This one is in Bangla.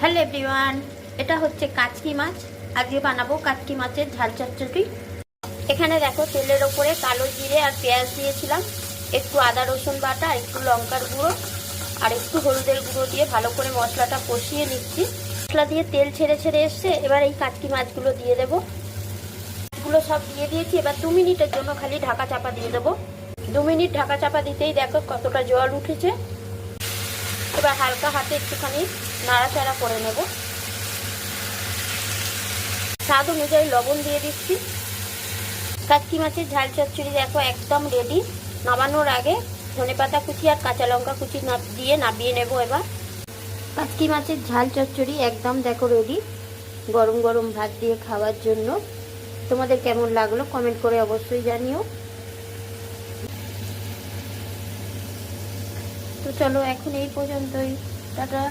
হ্যালো এভরিওয়ান, এটা হচ্ছে কাচকি মাছ। আজকে বানাবো কাচকি মাছের ঝাল চচ্চড়ি। এখানে দেখো তেলের ওপরে কালো জিরে আর পেঁয়াজ দিয়েছিলাম, একটু আদা রসুন বাটা, একটু লঙ্কার গুঁড়ো আর একটু হলুদের গুঁড়ো দিয়ে ভালো করে মশলাটা কষিয়ে নিচ্ছি। মশলা দিয়ে তেল ছেড়ে ছেড়ে এসছে, এবার এই কাচকি মাছগুলো দিয়ে দেবো। মাছগুলো সব দিয়ে দিয়েছি, এবার 2 মিনিটের জন্য খালি ঢাকা চাপা দিয়ে দেবো। 2 মিনিট ঢাকা চাপা দিতেই দেখো কতটা জল উঠেছে। এবার হালকা হাতে একটুখানি নাড়াচাড়া করে নেব। স্বাদ অনুযায়ী লবণ দিয়ে দিচ্ছি। কাচকি মাছের ঝাল চচ্চড়ি দেখো একদম রেডি। নামানোর আগে ধনেপাতা কুচি আর কাঁচা লঙ্কা কুচি দিয়ে নামিয়ে নেব। এবার কাচকি মাছের ঝাল চচ্চড়ি একদম দেখো রেডি, গরম গরম ভাত দিয়ে খাওয়ার জন্য। তোমাদের কেমন লাগলো কমেন্ট করে অবশ্যই জানিও। তো চলো এখন এই পর্যন্তই, টাটা।